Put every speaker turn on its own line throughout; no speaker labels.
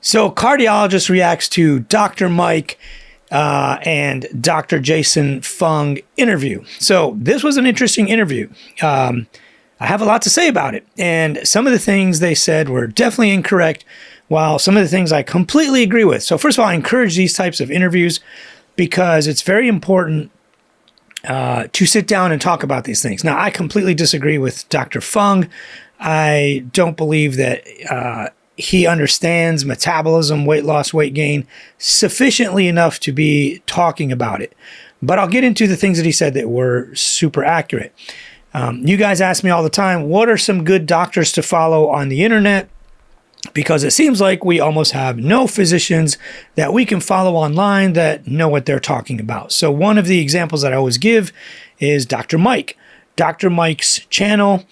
So Cardiologist reacts to Dr. Mike and Dr. Jason Fung interview. So this was an interesting interview. I have a lot to say about it. And some of the things they said were definitely incorrect, while some of the things I completely agree with. So first of all, I encourage these types of interviews because it's very important to sit down and talk about these things. Now, I completely disagree with Dr. Fung. I don't believe that he understands metabolism, weight loss, weight gain sufficiently enough to be talking about it. But I'll get into the things that he said that were super accurate. You guys ask me all the time, what are some good doctors to follow on the internet? Because it seems like we almost have no physicians that we can follow online that know what they're talking about. So one of the examples that I always give is Dr. Mike. Dr. Mike's channel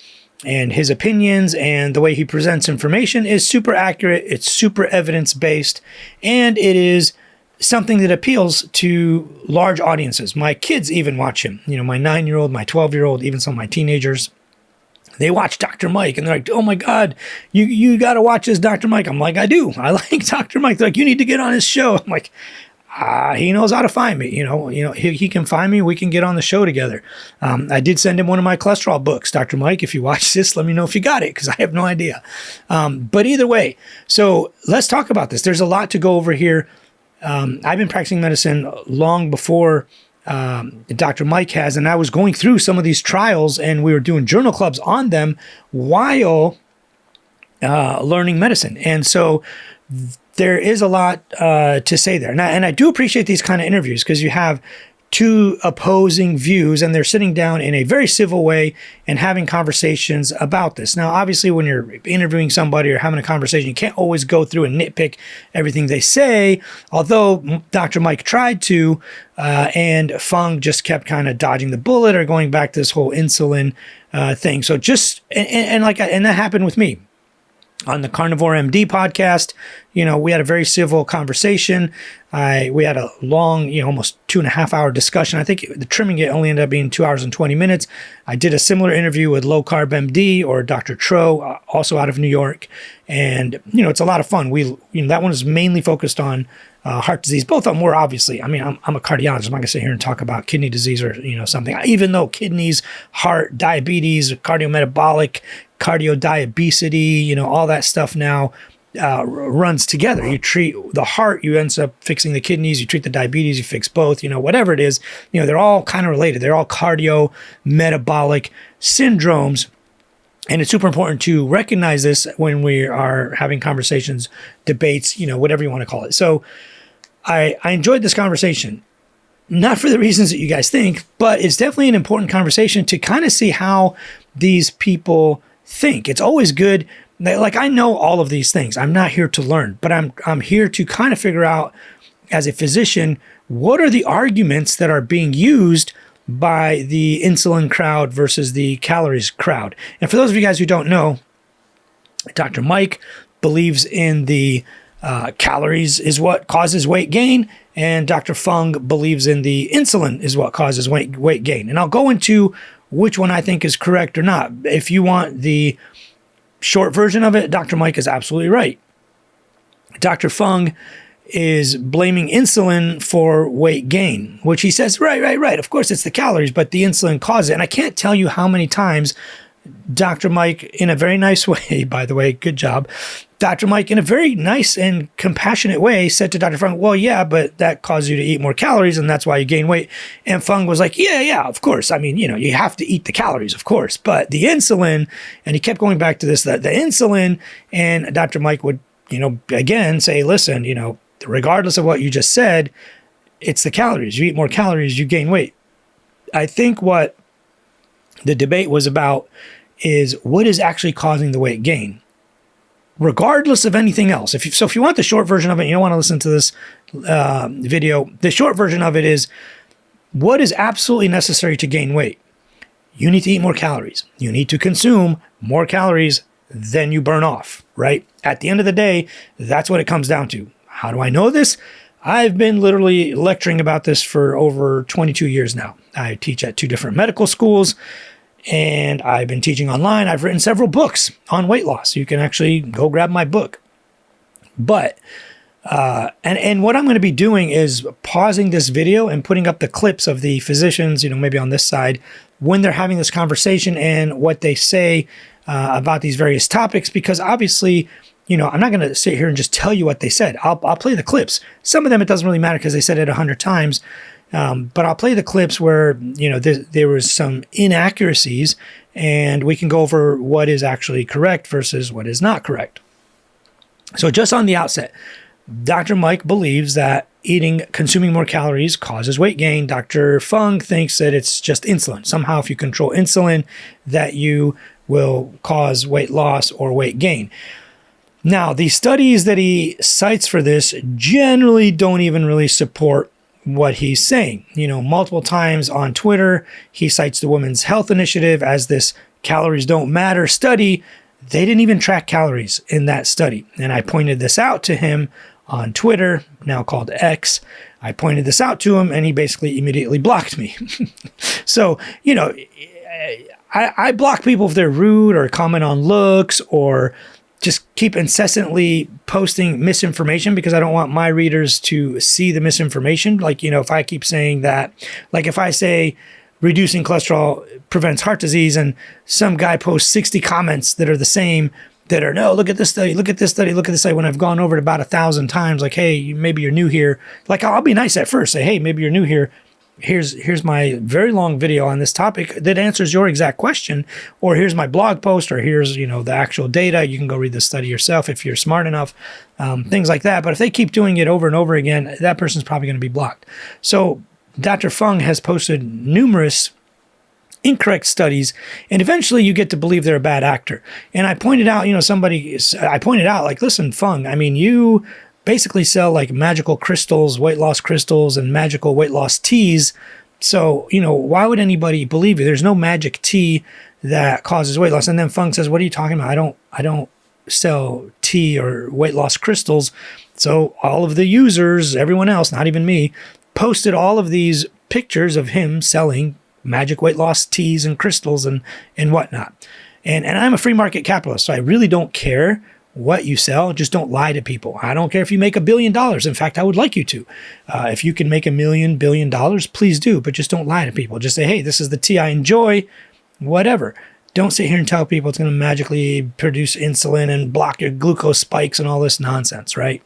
and his opinions and the way he presents information is super accurate. It's super evidence-based, and it is something that appeals to large audiences. My kids even watch him. You know, my 9-year-old, my 12-year-old, even some of my teenagers. They watch Dr. Mike and they're like, oh my God, you got to watch this Dr. Mike. I'm like, I do. I like Dr. Mike. They're like, you need to get on his show. I'm like, he knows how to find me. You know, he can find me. We can get on the show together. I did send him one of my cholesterol books. Dr. Mike, if you watch this, let me know if you got it, because I have no idea. But either way, so let's talk about this. There's a lot to go over here. I've been practicing medicine long before Dr. Mike has, and I was going through some of these trials, and we were doing journal clubs on them while learning medicine. And so there is a lot to say there. And I do appreciate these kind of interviews because you have two opposing views and they're sitting down in a very civil way and having conversations about this. Now, obviously, when you're interviewing somebody or having a conversation, you can't always go through and nitpick everything they say, although Dr. Mike tried to, and Fung just kept kind of dodging the bullet or going back to this whole insulin thing. So just, and that happened with me. On the Carnivore MD podcast, we had a very civil conversation. We had a long, almost 2.5 hour discussion. I think the trimming it only ended up being 2 hours and 20 minutes. I did a similar interview with Low Carb MD or Dr. Tro, also out of New York. And, it's a lot of fun. That one is mainly focused on heart disease. Both of them were obviously, I'm a cardiologist. I'm not going to sit here and talk about kidney disease or, something, even though kidneys, heart, diabetes, cardiometabolic, cardiodiabesity, all that stuff now runs together. You treat the heart, you end up fixing the kidneys, you treat the diabetes, you fix both, whatever it is, they're all kind of related. They're all cardiometabolic syndromes. And it's super important to recognize this when we are having conversations, debates, whatever you want to call it. So I enjoyed this conversation, not for the reasons that you guys think, but it's definitely an important conversation to kind of see how these people think. It's always good. Like, I know all of these things. I'm not here to learn, but I'm here to kind of figure out, as a physician, what are the arguments that are being used by the insulin crowd versus the calories crowd. And for those of you guys who don't know, Dr. Mike believes in the calories is what causes weight gain, and Dr. Fung believes in the insulin is what causes weight gain. And I'll go into which one I think is correct or not. If you want the short version of it, Dr. Mike is absolutely right. Dr. Fung is blaming insulin for weight gain, which he says, right. Of course, it's the calories, but the insulin causes it. And I can't tell you how many times Dr. Mike, in a very nice way, by the way, good job, Dr. Mike, in a very nice and compassionate way, said to Dr. Fung, well, yeah, but that causes you to eat more calories, and that's why you gain weight. And Fung was like, yeah, of course. I mean, you have to eat the calories, of course, but the insulin, and he kept going back to this, the insulin, and Dr. Mike would, again say, listen, regardless of what you just said, it's the calories. You eat more calories, you gain weight. I think what the debate was about is what is actually causing the weight gain, regardless of anything else. If you want the short version of it, you don't want to listen to this video, the short version of it is what is absolutely necessary to gain weight. You need to eat more calories. You need to consume more calories than you burn off, right? At the end of the day, that's what it comes down to. How do I know this? I've been literally lecturing about this for over 22 years now. I teach at 2 different medical schools, and I've been teaching online. I've written several books on weight loss. You can actually go grab my book. But and what I'm going to be doing is pausing this video and putting up the clips of the physicians, maybe on this side, when they're having this conversation and what they say about these various topics, because obviously, I'm not going to sit here and just tell you what they said. I'll play the clips. Some of them, it doesn't really matter because they said it 100 times. But I'll play the clips where, there was some inaccuracies, and we can go over what is actually correct versus what is not correct. So just on the outset, Dr. Mike believes that consuming more calories causes weight gain. Dr. Fung thinks that it's just insulin. Somehow, if you control insulin, that you will cause weight loss or weight gain. Now, the studies that he cites for this generally don't even really support what he's saying. Multiple times on Twitter, he cites the Women's Health Initiative as this calories don't matter study. They didn't even track calories in that study. And I pointed this out to him on Twitter, now called X. I pointed this out to him, and he basically immediately blocked me. So, I block people if they're rude or comment on looks or just keep incessantly posting misinformation, because I don't want my readers to see the misinformation. Like, if I keep saying that, like if I say reducing cholesterol prevents heart disease and some guy posts 60 comments that are the same, that are, no, look at this study, look at this study, look at this study, when I've gone over it about 1,000 times, like, hey, maybe you're new here. Like, I'll be nice at first, say, hey, maybe you're new here. Here's my very long video on this topic that answers your exact question, or here's my blog post, or here's, the actual data. You can go read the study yourself if you're smart enough, things like that. But if they keep doing it over and over again, that person's probably going to be blocked. So Dr. Fung has posted numerous incorrect studies, and eventually you get to believe they're a bad actor. And I pointed out, like, listen, Fung, you basically sell like magical crystals, weight loss crystals, and magical weight loss teas. So, why would anybody believe you? There's no magic tea that causes weight loss. And then Fung says, what are you talking about? I don't sell tea or weight loss crystals. So all of the users, everyone else, not even me, posted all of these pictures of him selling magic weight loss teas and crystals and whatnot. And I'm a free market capitalist, so I really don't care what you sell. Just don't lie to people. I don't care if you make $1 billion. In fact, I would like you to. If you can make $1 billion, please do, but just don't lie to people. Just say, hey, this is the tea I enjoy, whatever. Don't sit here and tell people it's going to magically produce insulin and block your glucose spikes and all this nonsense, right?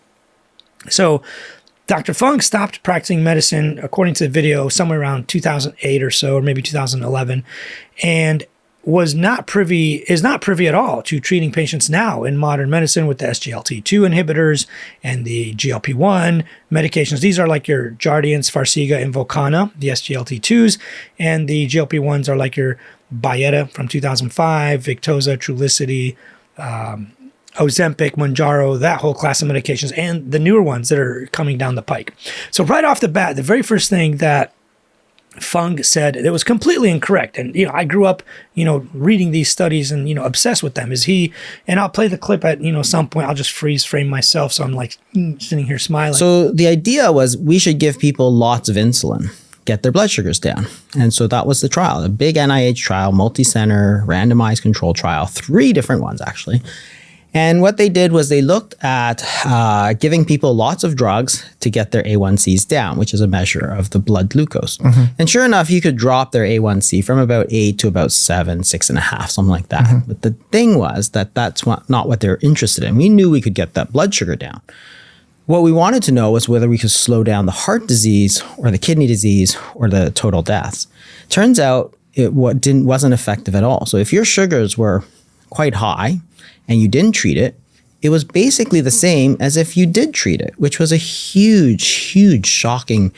So Dr. Fung stopped practicing medicine, according to the video, somewhere around 2008 or so, or maybe 2011, and is not privy at all to treating patients now in modern medicine with the SGLT2 inhibitors and the GLP-1 medications. These are like your Jardiance, Farxiga, and Volcana, the SGLT2s, and the GLP-1s are like your Byetta from 2005, Victoza, Trulicity, Ozempic, Mounjaro, that whole class of medications, and the newer ones that are coming down the pike. So right off the bat, the very first thing that Fung said that was completely incorrect, and I grew up reading these studies and obsessed with them, and I'll play the clip at some point. I'll just freeze frame myself, so I'm like sitting here smiling.
So the idea was we should give people lots of insulin, get their blood sugars down. And so that was the trial, a big NIH trial, multi-center, randomized control trial, 3 different ones actually. And what they did was they looked at giving people lots of drugs to get their A1Cs down, which is a measure of the blood glucose. Mm-hmm. And sure enough, you could drop their A1C from about 8 to about 7, 6.5, something like that. Mm-hmm. But the thing was that that's not what they were interested in. We knew we could get that blood sugar down. What we wanted to know was whether we could slow down the heart disease or the kidney disease or the total deaths. Turns out it wasn't effective at all. So if your sugars were quite high and you didn't treat it, it was basically the same as if you did treat it, which was a huge, shocking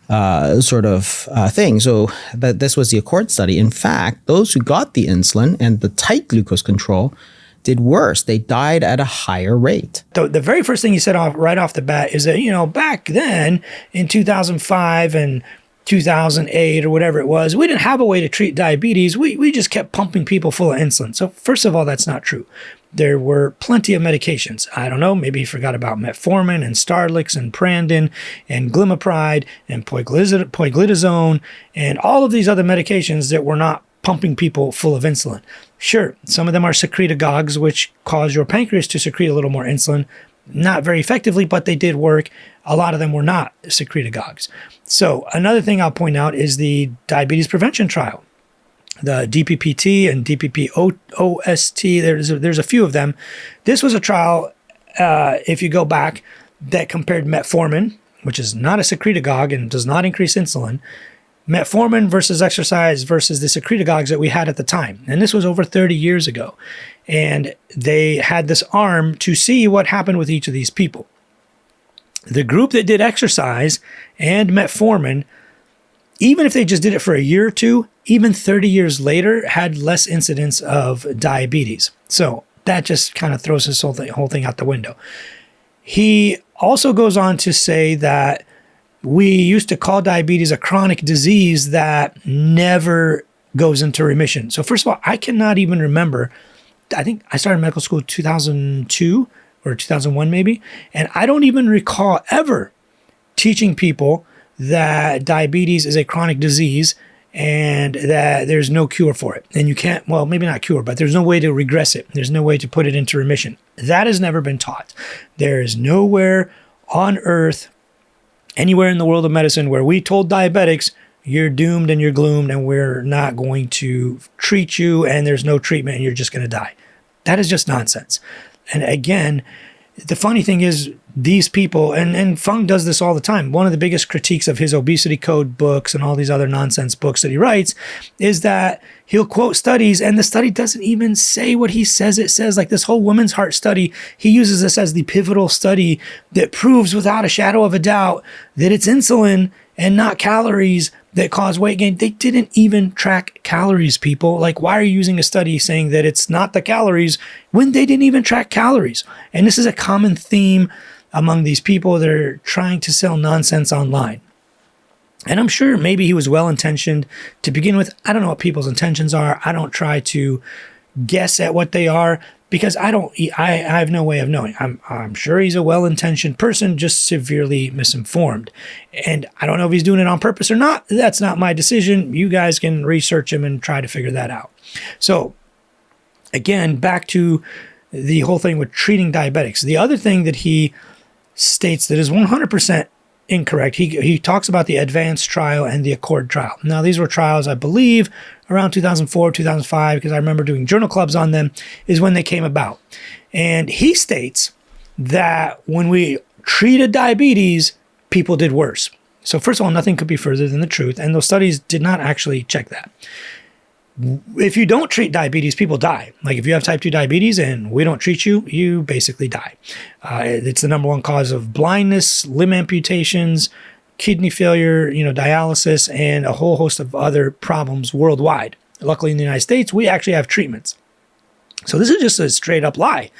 thing. So this was the Accord study. In fact, those who got the insulin and the tight glucose control did worse. They died at a higher rate.
So the very first thing you said right off the bat is that, back then in 2005 and 2008 or whatever it was, we didn't have a way to treat diabetes. We just kept pumping people full of insulin. So first of all, that's not true. There were plenty of medications. I don't know, maybe you forgot about metformin and Starlix and Prandin and Glimepiride and Poiglitazone and all of these other medications that were not pumping people full of insulin. Sure, some of them are secretagogues, which cause your pancreas to secrete a little more insulin, not very effectively, but they did work. A lot of them were not secretagogues. So another thing I'll point out is the diabetes prevention trial. The DPPT and DPPOST, there's a few of them. This was a trial, if you go back, that compared metformin, which is not a secretagogue and does not increase insulin, metformin versus exercise versus the secretagogues that we had at the time. And this was over 30 years ago. And they had this arm to see what happened with each of these people. The group that did exercise and metformin, even if they just did it for a year or two, even 30 years later, had less incidence of diabetes. So that just kind of throws this whole thing out the window. He also goes on to say that we used to call diabetes a chronic disease that never goes into remission. So first of all, I cannot even remember. I think I started medical school in 2002 or 2001 maybe. And I don't even recall ever teaching people that diabetes is a chronic disease and that there's no cure for it. And you can't, well, maybe not cure, but there's no way to regress it. There's no way to put it into remission. That has never been taught. There is nowhere on earth, anywhere in the world of medicine, where we told diabetics, you're doomed and you're gloomed and we're not going to treat you and there's no treatment and you're just going to die. That is just nonsense. And again, the funny thing is these people, and Fung does this all the time. One of the biggest critiques of his obesity code books and all these other nonsense books that he writes is that he'll quote studies and the study doesn't even say what he says it says. Like this whole women's heart study, he uses this as the pivotal study that proves without a shadow of a doubt that it's insulin and not calories that cause weight gain. They didn't even track calories, people. Like, why are you using a study saying that it's not the calories when they didn't even track calories? And this is a common theme among these people that are trying to sell nonsense online. And I'm sure maybe he was well-intentioned to begin with. I don't know what people's intentions are. I don't try to guess at what they are because I have no way of knowing. I'm sure he's a well-intentioned person, just severely misinformed. And I don't know if he's doing it on purpose or not. That's not my decision. You guys can research him and try to figure that out. So again, back to the whole thing with treating diabetics. The other thing that he states that is 100% incorrect. He talks about the ADVANCE trial and the ACCORD trial. Now, these were trials, I believe, around 2004, 2005, because I remember doing journal clubs on them, is when they came about. And he states that when we treated diabetes, people did worse. So first of all, nothing could be further than the truth, and those studies did not actually check that. If you don't treat diabetes, people die. Like if you have type 2 diabetes and we don't treat you, you basically die. It's the number one cause of blindness, limb amputations, kidney failure, dialysis, and a whole host of other problems worldwide. Luckily in the United States, we actually have treatments. So this is just a straight up lie.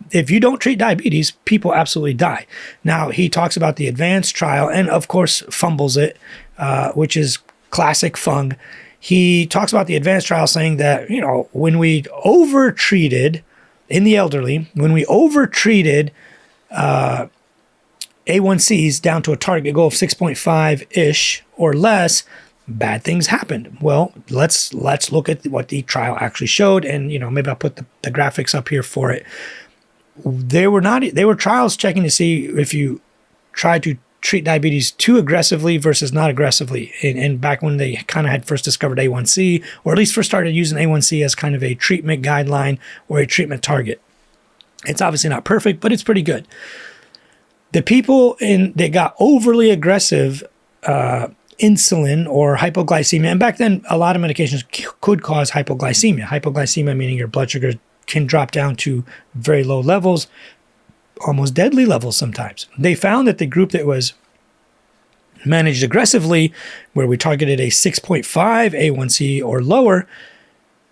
If you don't treat diabetes, people absolutely die. Now, he talks about the ADVANCE trial and of course fumbles it, which is classic Fung. He talks about the ADVANCE trial saying that, when we overtreated in the elderly, when we overtreated A1Cs down to a target goal of 6.5-ish or less, bad things happened. Well, let's look at what the trial actually showed. And, maybe I'll put the graphics up here for it. They were trials checking to see if you tried to treat diabetes too aggressively versus not aggressively. And back when they kind of had first discovered A1C, or at least first started using A1C as kind of a treatment guideline or a treatment target. It's obviously not perfect, but it's pretty good. The people that got overly aggressive insulin or hypoglycemia, and back then a lot of medications could cause hypoglycemia. Hypoglycemia meaning your blood sugar can drop down to very low levels, almost deadly levels sometimes. They found that the group that was managed aggressively, where we targeted a 6.5 A1C or lower,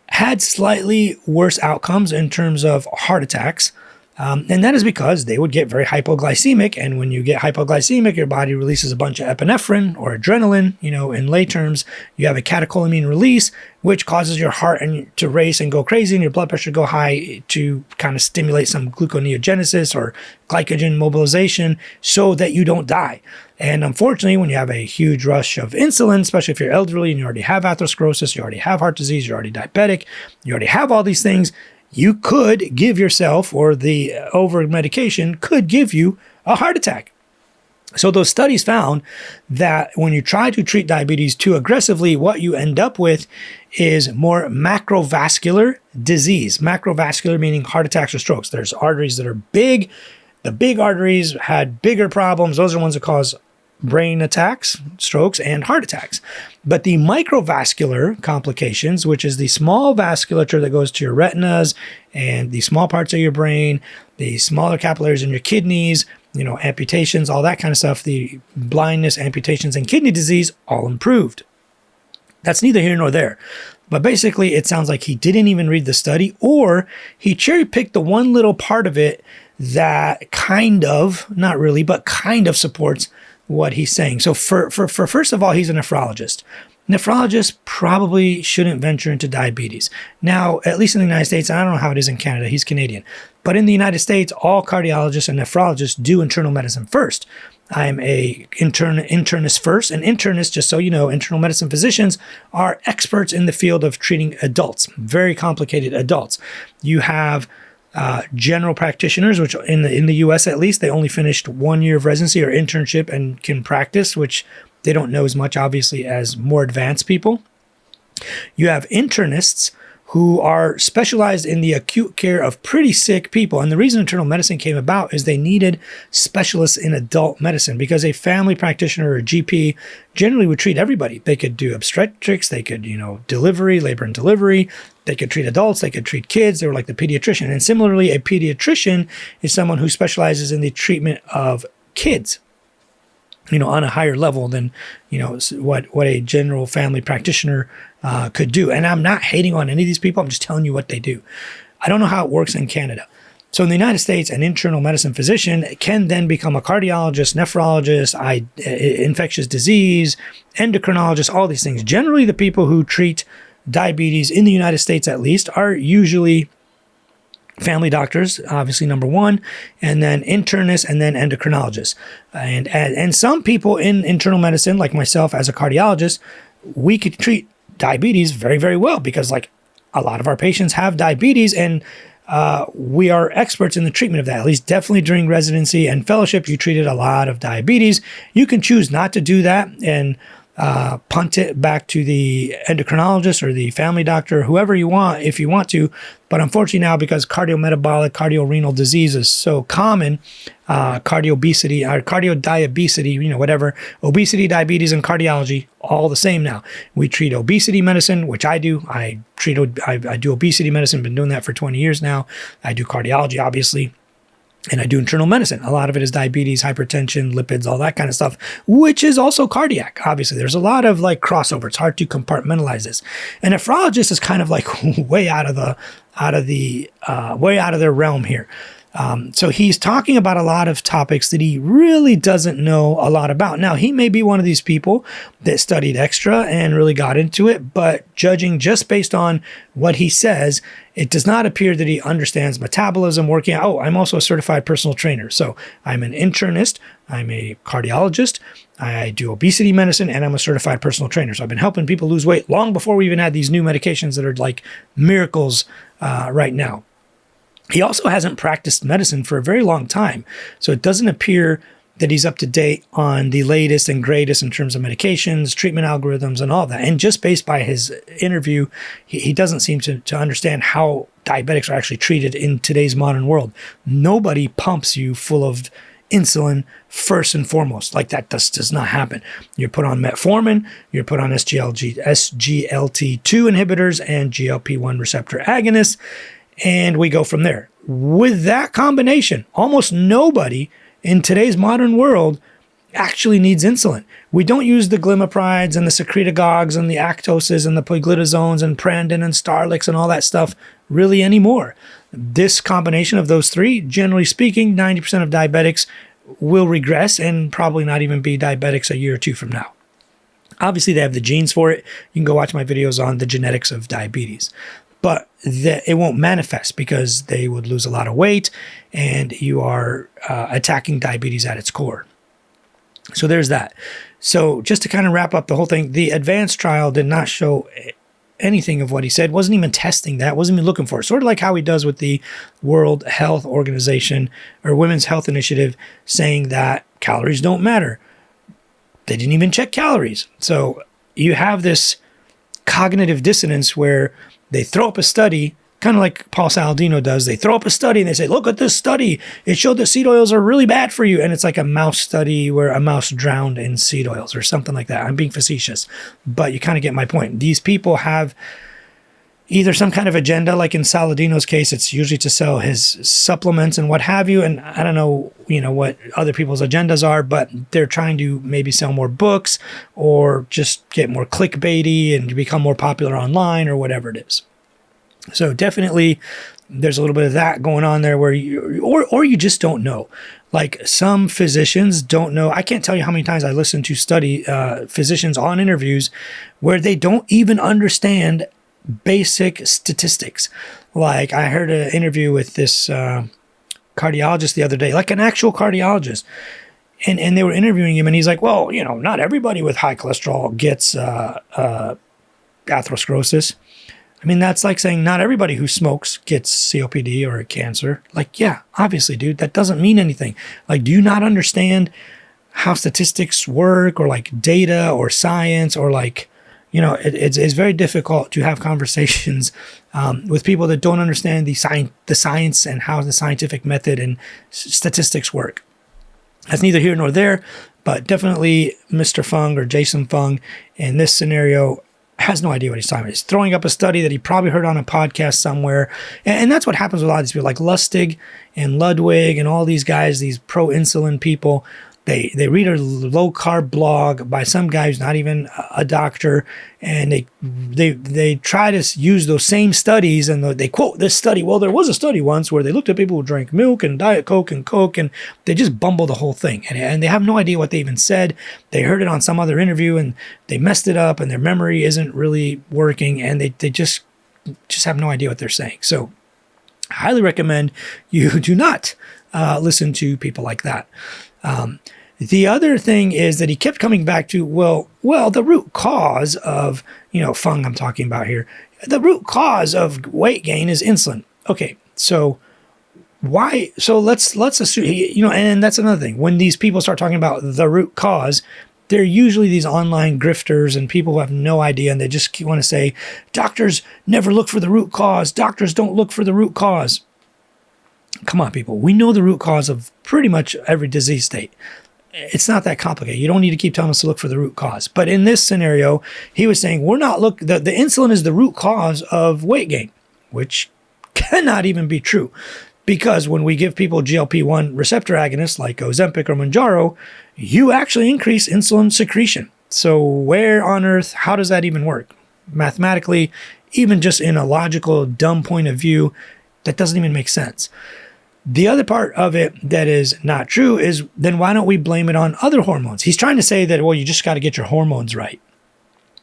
had slightly worse outcomes in terms of heart attacks. And that is because they would get very hypoglycemic. And when you get hypoglycemic, your body releases a bunch of epinephrine or adrenaline. In lay terms, you have a catecholamine release, which causes your heart to race and go crazy and your blood pressure to go high to kind of stimulate some gluconeogenesis or glycogen mobilization so that you don't die. And unfortunately, when you have a huge rush of insulin, especially if you're elderly and you already have atherosclerosis, you already have heart disease, you're already diabetic, you already have all these things, you could give yourself, or the over medication could give you a heart attack. So those studies found that when you try to treat diabetes too aggressively, what you end up with is more macrovascular disease. Macrovascular meaning heart attacks or strokes. There's arteries that are big. The big arteries had bigger problems. Those are ones that cause brain attacks, strokes, and heart attacks. But the microvascular complications, which is the small vasculature that goes to your retinas and the small parts of your brain, the smaller capillaries in your kidneys, amputations, all that kind of stuff, the blindness, amputations, and kidney disease, all improved. That's neither here nor there. But basically, it sounds like he didn't even read the study, or he cherry-picked the one little part of it that kind of, not really, but kind of supports what he's saying. So for first of all, he's a nephrologist. Nephrologists probably shouldn't venture into diabetes. Now, at least in the United States, I don't know how it is in Canada, he's Canadian. But in the United States, all cardiologists and nephrologists do internal medicine first. I'm a internist first, and internists, just so you know, internal medicine physicians are experts in the field of treating adults, very complicated adults. You have general practitioners, which in the U.S. at least, they only finished 1 year of residency or internship and can practice, which they don't know as much, obviously, as more advanced people. You have internists who are specialized in the acute care of pretty sick people. And the reason internal medicine came about is they needed specialists in adult medicine, because a family practitioner or a GP generally would treat everybody. They could do obstetrics, they could, delivery, labor and delivery. They could treat adults, they could treat kids. They were like the pediatrician. And similarly, a pediatrician is someone who specializes in the treatment of kids, on a higher level than, what a general family practitioner could do. And I'm not hating on any of these people. I'm just telling you what they do. I don't know how it works in Canada. So in the United States, an internal medicine physician can then become a cardiologist, nephrologist, infectious disease, endocrinologist, all these things. Generally, the people who treat diabetes in the United States, at least, are usually family doctors, obviously number one, and then internists, and then endocrinologists. And some people in internal medicine, like myself as a cardiologist, we could treat diabetes very, very well, because like a lot of our patients have diabetes, and we are experts in the treatment of that. At least definitely during residency and fellowship, you treated a lot of diabetes. You can choose not to do that and punt it back to the endocrinologist or the family doctor, whoever you want, if you want to. But unfortunately now, because cardiometabolic, cardiorenal disease is so common, cardiobesity or cardiodiabesity, whatever, obesity, diabetes, and cardiology, all the same now. We treat obesity medicine, which I do. I do obesity medicine, been doing that for 20 years now. I do cardiology, obviously. And I do internal medicine. A lot of it is diabetes, hypertension, lipids, all that kind of stuff, which is also cardiac. Obviously, there's a lot of like crossover. It's hard to compartmentalize this. A nephrologist is kind of like way out of their realm here. So he's talking about a lot of topics that he really doesn't know a lot about. Now, he may be one of these people that studied extra and really got into it, but judging just based on what he says, it does not appear that he understands metabolism, working out. Oh, I'm also a certified personal trainer. So I'm an internist, I'm a cardiologist, I do obesity medicine, and I'm a certified personal trainer. So I've been helping people lose weight long before we even had these new medications that are like miracles right now. He also hasn't practiced medicine for a very long time, so it doesn't appear that he's up to date on the latest and greatest in terms of medications, treatment algorithms, and all that. And just based by his interview, he doesn't seem to understand how diabetics are actually treated in today's modern world. Nobody pumps you full of insulin first and foremost. Like that does not happen. You're put on metformin, you're put on SGLT2 inhibitors and GLP-1 receptor agonists, and we go from there. With that combination, almost nobody in today's modern world actually needs insulin. We don't use the glimiprides and the secretagogues and the actoses and the poglitazones and Prandin and Starlix and all that stuff really anymore. This combination of those three, generally speaking, 90% of diabetics will regress and probably not even be diabetics a year or two from now. Obviously, they have the genes for it. You can go watch my videos on the genetics of diabetes. But it won't manifest because they would lose a lot of weight and you are attacking diabetes at its core. So there's that. So just to kind of wrap up the whole thing, the advanced trial did not show anything of what he said, wasn't even testing that, wasn't even looking for it. Sort of like how he does with the World Health Organization or Women's Health Initiative saying that calories don't matter. They didn't even check calories. So you have this cognitive dissonance where they throw up a study, kind of like Paul Saladino does. They throw up a study and they say, look at this study. It showed that seed oils are really bad for you. And it's like a mouse study where a mouse drowned in seed oils or something like that. I'm being facetious, but you kind of get my point. These people have either some kind of agenda, like in Saladino's case, it's usually to sell his supplements and what have you. And I don't know, what other people's agendas are, but they're trying to maybe sell more books or just get more clickbaity and become more popular online or whatever it is. So definitely there's a little bit of that going on there where or you just don't know. Like some physicians don't know. I can't tell you how many times I listen to physicians on interviews where they don't even understand basic statistics. Like I heard an interview with this cardiologist the other day, like an actual cardiologist. And they were interviewing him and he's like, well, not everybody with high cholesterol gets atherosclerosis. I mean, that's like saying not everybody who smokes gets COPD or cancer. Like, yeah, obviously, dude, that doesn't mean anything. Like, do you not understand how statistics work or like data or science or like, it's very difficult to have conversations with people that don't understand the science and how the scientific method and statistics work. That's neither here nor there, but definitely Mr. Fung or Jason Fung in this scenario has no idea what he's talking about. He's throwing up a study that he probably heard on a podcast somewhere. And that's what happens with a lot of these people like Lustig and Ludwig and all these guys, these pro-insulin people. They read a low-carb blog by some guy who's not even a doctor, and they try to use those same studies, and they quote this study. Well, there was a study once where they looked at people who drank milk and Diet Coke, and they just bumble the whole thing. And they have no idea what they even said. They heard it on some other interview, and they messed it up, and their memory isn't really working, and they just have no idea what they're saying. So I highly recommend you do not listen to people like that. The other thing is that he kept coming back to, well, the root cause of, Fung I'm talking about here, the root cause of weight gain is insulin. Okay, so why? So let's assume, and that's another thing. When these people start talking about the root cause, they're usually these online grifters and people who have no idea, and they just want to say, doctors never look for the root cause. Doctors don't look for the root cause. Come on, people. We know the root cause of pretty much every disease state. It's not that complicated. You don't need to keep telling us to look for the root cause. But in this scenario, he was saying the insulin is the root cause of weight gain, which cannot even be true. Because when we give people GLP-1 receptor agonists like Ozempic or Mounjaro, you actually increase insulin secretion. So where on earth, how does that even work? Mathematically, even just in a logical, dumb point of view, that doesn't even make sense. The other part of it that is not true is then why don't we blame it on other hormones? He's trying to say that, well, you just got to get your hormones right.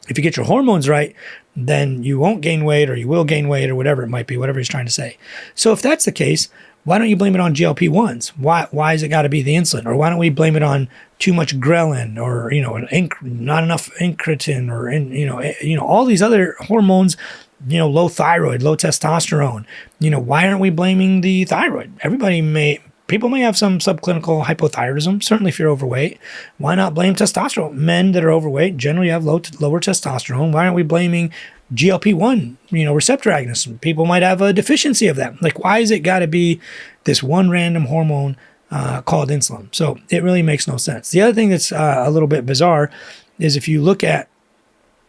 If you get your hormones right, then you won't gain weight or you will gain weight or whatever it might be, whatever he's trying to say. So if that's the case, why don't you blame it on GLP-1s? Why has it got to be the insulin? Or why don't we blame it on too much ghrelin or, not enough incretin or, all these other hormones, low thyroid, low testosterone. Why aren't we blaming the thyroid? People may have some subclinical hypothyroidism, certainly if you're overweight. Why not blame testosterone? Men that are overweight generally have lower testosterone. Why aren't we blaming GLP-1, receptor agonists? People might have a deficiency of that. Like, why has it got to be this one random hormone called insulin? So it really makes no sense. The other thing that's a little bit bizarre is if you look at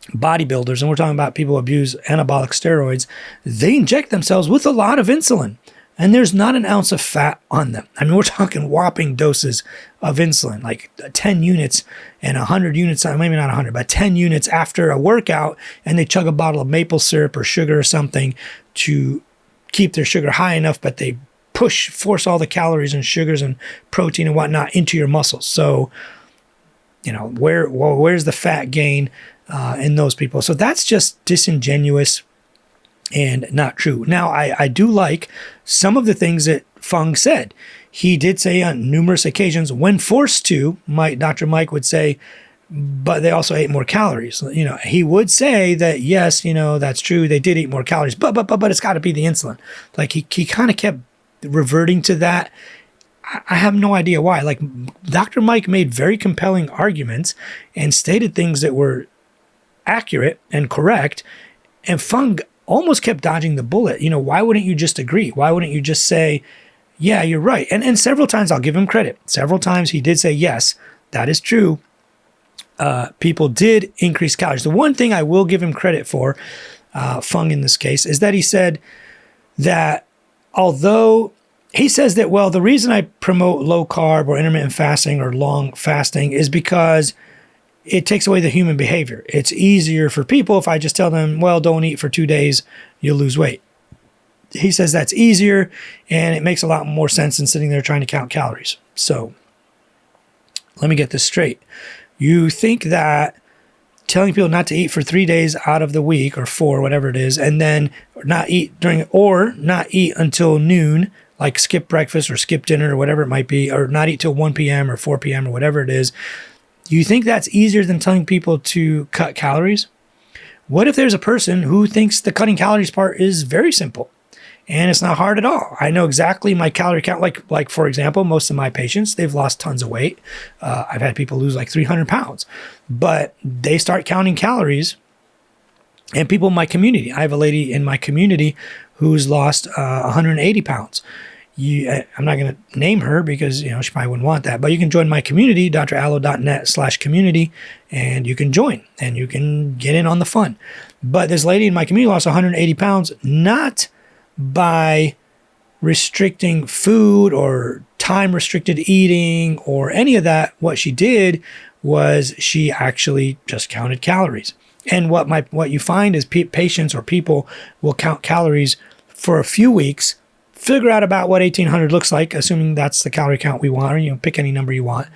bodybuilders, and we're talking about people who abuse anabolic steroids, they inject themselves with a lot of insulin, and there's not an ounce of fat on them. I mean, we're talking whopping doses of insulin, like 10 units and 100 units, maybe not 100, but 10 units after a workout, and they chug a bottle of maple syrup or sugar or something to keep their sugar high enough, but they force all the calories and sugars and protein and whatnot into your muscles. So, where's the fat gain in those people? So that's just disingenuous and not true. Now, I do like some of the things that Fung said. He did say on numerous occasions, when forced to, Dr. Mike would say, but they also ate more calories. You know, he would say that, yes, you know, that's true. They did eat more calories, but it's got to be the insulin. Like he kind of kept reverting to that. I have no idea why. Like Dr. Mike made very compelling arguments and stated things that were accurate and correct. And Fung almost kept dodging the bullet. You know, why wouldn't you just agree? Why wouldn't you just say, yeah, you're right? And several times, I'll give him credit. Several times he did say, yes, that is true. People did increase calories. The one thing I will give him credit for, Fung in this case, is that he said that although he says that, well, the reason I promote low carb or intermittent fasting or long fasting is because it takes away the human behavior. It's easier for people if I just tell them, well, don't eat for 2 days, you'll lose weight. He says that's easier and it makes a lot more sense than sitting there trying to count calories. So let me get this straight. You think that telling people not to eat for 3 days out of the week or 4, whatever it is, and then not eat until noon, like skip breakfast or skip dinner or whatever it might be, or not eat till 1 p.m. or 4 p.m. or whatever it is, you think that's easier than telling people to cut calories? What if there's a person who thinks the cutting calories part is very simple and it's not hard at all? I know exactly my calorie count. Like for example, most of my patients, they've lost tons of weight. I've had people lose like 300 pounds, but they start counting calories. And people in my community, I have a lady in my community who's lost 180 pounds. I'm not going to name her because, you know, she probably wouldn't want that, but you can join my community, drallo.net/community, and you can join and you can get in on the fun. But this lady in my community lost 180 pounds, not by restricting food or time restricted eating or any of that. What she did was she actually just counted calories. And what you find is patients or people will count calories for a few weeks, figure out about what 1800 looks like, assuming that's the calorie count we want, or, you know, pick any number you want,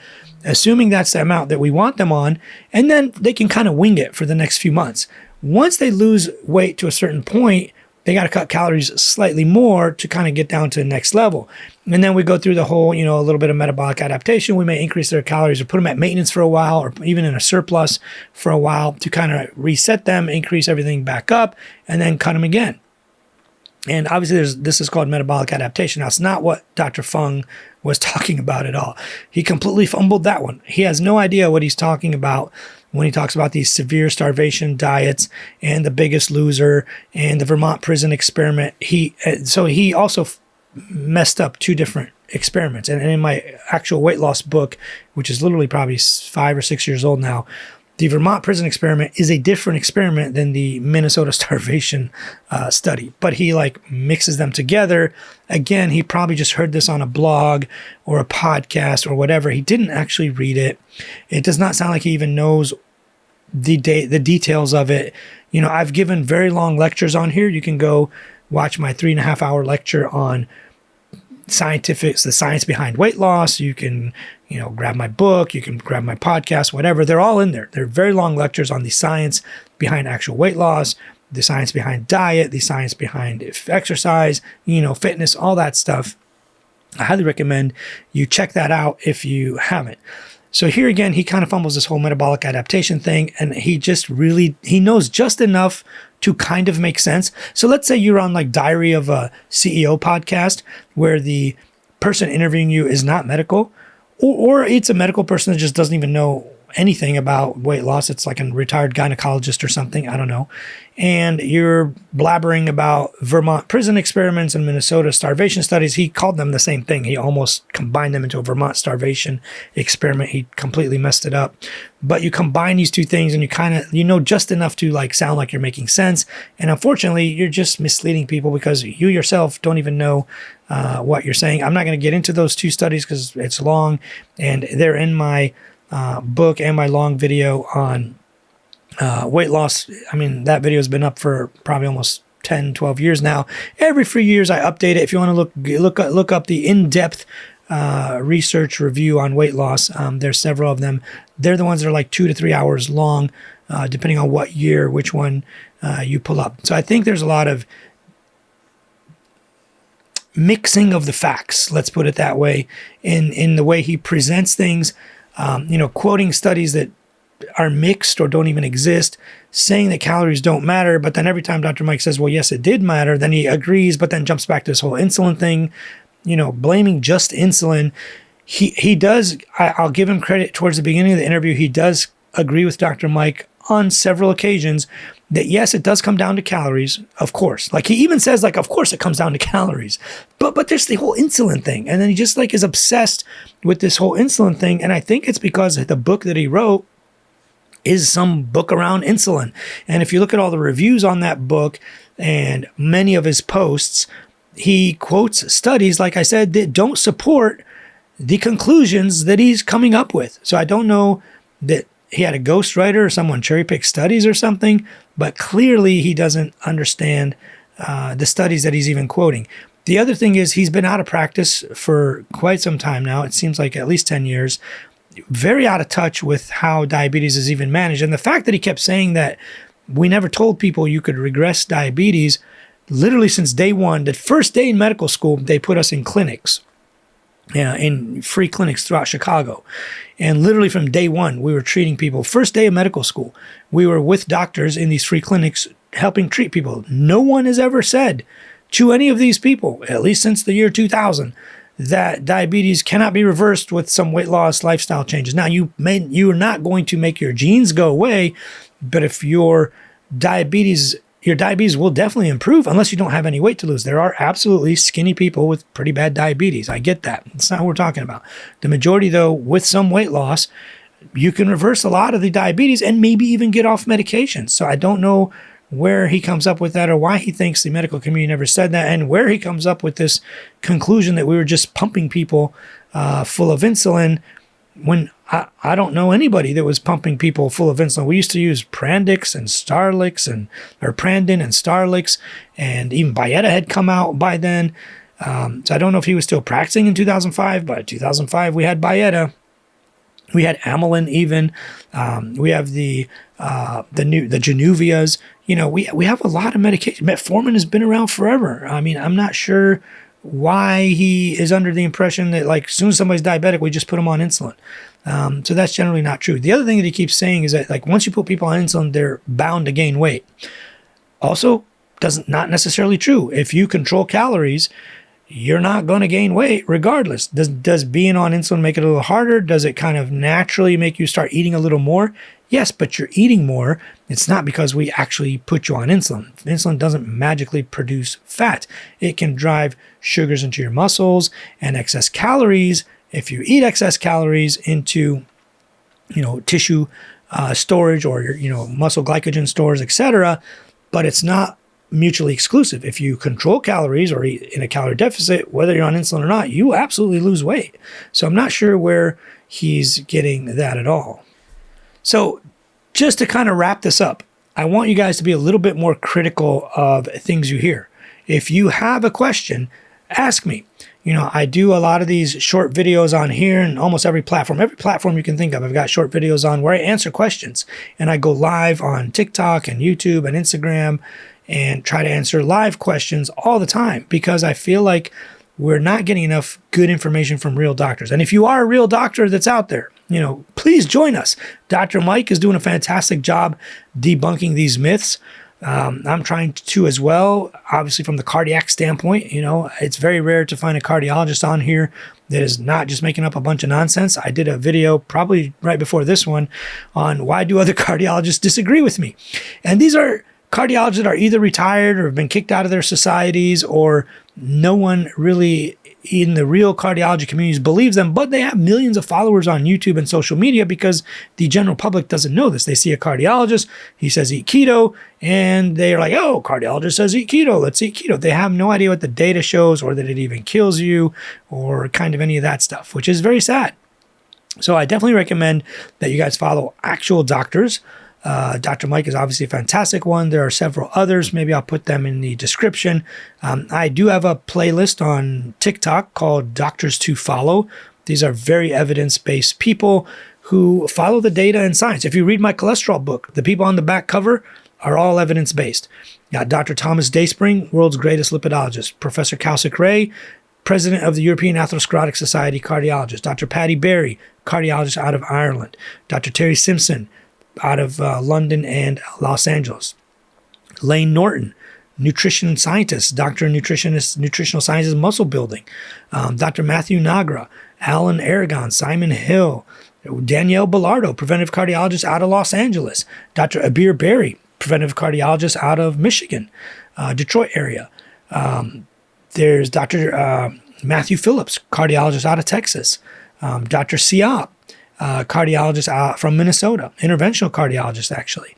assuming that's the amount that we want them on, and then they can kind of wing it for the next few months. Once they lose weight to a certain point, they got to cut calories slightly more to kind of get down to the next level. And then we go through the whole, you know, a little bit of metabolic adaptation. We may increase their calories or put them at maintenance for a while, or even in a surplus for a while to kind of reset them, increase everything back up, and then cut them again. And obviously this is called metabolic adaptation. Now, it's not what Dr. Fung was talking about at all. He completely fumbled that one. He has no idea what he's talking about when he talks about these severe starvation diets and the Biggest Loser and the Vermont prison experiment. He also messed up 2 different experiments. And in my actual weight loss book, which is literally probably 5 or 6 years old now, the Vermont prison experiment is a different experiment than the Minnesota starvation study, but he like mixes them together. Again, he probably just heard this on a blog or a podcast or whatever. He didn't actually read it. It does not sound like he even knows the details of it. You know, I've given very long lectures on here. You can go watch my 3.5-hour lecture on the science behind weight loss. You can, you know, grab my book, you can grab my podcast, whatever. They're all in there. They're very long lectures on the science behind actual weight loss, the science behind diet, the science behind exercise, you know, fitness, all that stuff. I highly recommend you check that out if you haven't. So here again, he kind of fumbles this whole metabolic adaptation thing, and he knows just enough to kind of make sense. So let's say you're on like Diary of a CEO podcast where the person interviewing you is not medical, or it's a medical person that just doesn't even know anything about weight loss. It's like a retired gynecologist or something. I don't know. And you're blabbering about Vermont prison experiments and Minnesota starvation studies. He called them the same thing. He almost combined them into a Vermont starvation experiment. He completely messed it up. But you combine these 2 things and you kind of, you know, just enough to like sound like you're making sense. And unfortunately, you're just misleading people because you yourself don't even know what you're saying. I'm not going to get into those 2 studies because it's long, and they're in my book and my long video on weight loss. I mean, that video has been up for probably almost 10, 12 years now. Every few years I update it. If you want to look up the in-depth research review on weight loss, there's several of them. They're the ones that are like 2 to 3 hours long, depending on what year, which one you pull up. So I think there's a lot of mixing of the facts, let's put it that way, in the way he presents things. You know, quoting studies that are mixed or don't even exist, saying that calories don't matter. But then every time Dr. Mike says, well, yes, it did matter, then he agrees, but then jumps back to this whole insulin thing, blaming just insulin. He does, I'll give him credit towards the beginning of the interview. He does agree with Dr. Mike on several occasions that yes, it does come down to calories, of course. Like he even says, like, of course it comes down to calories, but there's the whole insulin thing. And then he just like is obsessed with this whole insulin thing. And I think it's because the book that he wrote is some book around insulin. And if you look at all the reviews on that book and many of his posts, he quotes studies, like I said, that don't support the conclusions that he's coming up with. So I don't know that he had a ghostwriter or someone cherry-picked studies or something, but clearly he doesn't understand the studies that he's even quoting. The other thing is he's been out of practice for quite some time now. It seems like at least 10 years, very out of touch with how diabetes is even managed. And the fact that he kept saying that we never told people you could regress diabetes, literally since day one, the first day in medical school, they put us in clinics. In free clinics throughout Chicago. And literally from day one, we were treating people. First day of medical school, we were with doctors in these free clinics helping treat people. No one has ever said to any of these people, at least since the year 2000, that diabetes cannot be reversed with some weight loss lifestyle changes. Now, you are not going to make your genes go away, but if your diabetes will definitely improve unless you don't have any weight to lose. There are absolutely skinny people with pretty bad diabetes. I get that. That's not what we're talking about. The majority, though, with some weight loss, you can reverse a lot of the diabetes and maybe even get off medication. So I don't know where he comes up with that or why he thinks the medical community never said that and where he comes up with this conclusion that we were just pumping people full of insulin when I don't know anybody that was pumping people full of insulin. We used to use Prandix and Starlix or Prandin and Starlix, and even Byetta had come out by then. So I don't know if he was still practicing in 2005, but in 2005 we had Byetta. We had Amylin even. We have the Januvias. We have a lot of medication. Metformin has been around forever. I mean, I'm not sure why he is under the impression that like as soon as somebody's diabetic, we just put them on insulin. So that's generally not true. The other thing that he keeps saying is that like once you put people on insulin, they're bound to gain weight. Also, not necessarily true. If you control calories, you're not going to gain weight regardless. Does being on insulin make it a little harder? Does it kind of naturally make you start eating a little more? Yes, but you're eating more. It's not because we actually put you on insulin. Insulin doesn't magically produce fat. It can drive sugars into your muscles and excess calories. If you eat excess calories into, tissue storage or your, muscle glycogen stores, etc., but it's not mutually exclusive. If you control calories or eat in a calorie deficit, whether you're on insulin or not, you absolutely lose weight. So I'm not sure where he's getting that at all. So just to kind of wrap this up, I want you guys to be a little bit more critical of things you hear. If you have a question, ask me. I do a lot of these short videos on here and almost every platform you can think of. I've got short videos on where I answer questions and I go live on TikTok and YouTube and Instagram and try to answer live questions all the time because I feel like we're not getting enough good information from real doctors. And if you are a real doctor that's out there, please join us. Dr. Mike is doing a fantastic job debunking these myths. I'm trying to as well, obviously from the cardiac standpoint. It's very rare to find a cardiologist on here that is not just making up a bunch of nonsense. I did a video probably right before this one on why do other cardiologists disagree with me. And these are cardiologists that are either retired or have been kicked out of their societies or no one really in the real cardiology communities believes them, but they have millions of followers on YouTube and social media because the general public doesn't know this. They see a cardiologist, he says eat keto, and they're like, oh, cardiologist says eat keto, let's eat keto. They have no idea what the data shows or that it even kills you or kind of any of that stuff, which is very sad. So I definitely recommend that you guys follow actual doctors. Dr. Mike is obviously a fantastic one. There are several others. Maybe I'll put them in the description. I do have a playlist on TikTok called Doctors to Follow. These are very evidence-based people who follow the data and science. If you read my cholesterol book, the people on the back cover are all evidence-based. Got Dr. Thomas Dayspring, world's greatest lipidologist. Professor Kausic Ray, president of the European Atherosclerotic Society cardiologist. Dr. Patty Berry, cardiologist out of Ireland. Dr. Terry Simpson, out of London and Los Angeles. Lane Norton, nutrition scientist, doctor of nutritionist, nutritional sciences, muscle building. Dr. Matthew Nagra, Alan Aragon, Simon Hill, Danielle Bellardo, preventive cardiologist out of Los Angeles. Dr. Abir Berry, preventive cardiologist out of Michigan, Detroit area. There's Dr. Matthew Phillips, cardiologist out of Texas. Dr. Siop, cardiologist out from Minnesota, interventional cardiologist actually.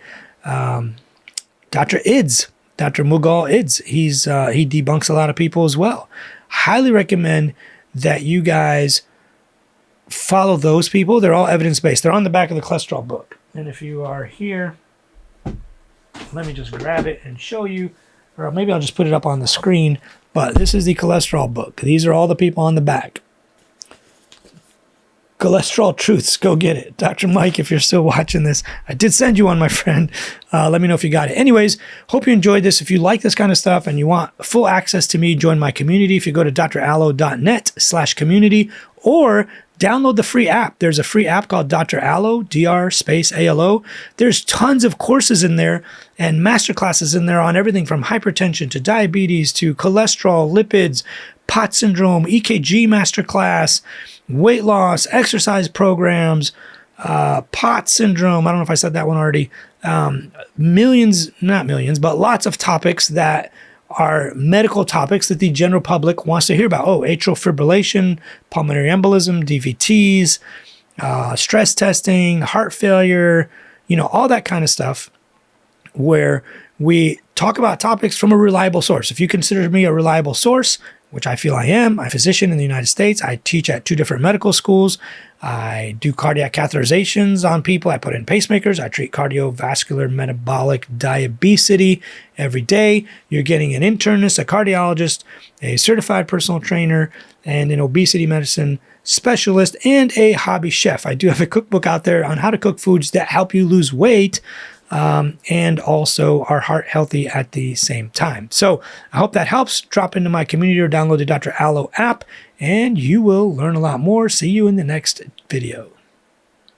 Dr. Ids, Dr. Mughal Ids, he debunks a lot of people as well. Highly recommend that you guys follow those people. They're all evidence-based. They're on the back of the cholesterol book. And if you are here, let me just grab it and show you, or maybe I'll just put it up on the screen. But this is the cholesterol book. These are all the people on the back. Cholesterol Truths, go get it. Dr. Mike, if you're still watching this, I did send you one, my friend. Let me know if you got it. Anyways, hope you enjoyed this. If you like this kind of stuff and you want full access to me, join my community. If you go to drallo.net/community or download the free app. There's a free app called Dr. Allo, DR_ALO. There's tons of courses in there and masterclasses in there on everything from hypertension to diabetes to cholesterol, lipids, POT syndrome, EKG masterclass, weight loss, exercise programs, POT syndrome. I don't know if I said that one already. Millions, not millions, but lots of topics that are medical topics that the general public wants to hear about. Oh, atrial fibrillation, pulmonary embolism, DVTs, stress testing, heart failure, all that kind of stuff, where we talk about topics from a reliable source. If you consider me a reliable source, which I feel I am, I'm a physician in the United States. I teach at 2 different medical schools. I do cardiac catheterizations on people. I put in pacemakers. I treat cardiovascular metabolic diabetes every day. You're getting an internist, a cardiologist, a certified personal trainer, and an obesity medicine specialist, and a hobby chef. I do have a cookbook out there on how to cook foods that help you lose weight and also are heart healthy at the same time. So I hope that helps. Drop into my community or download the Dr. Allo app and you will learn a lot more. See you in the next video.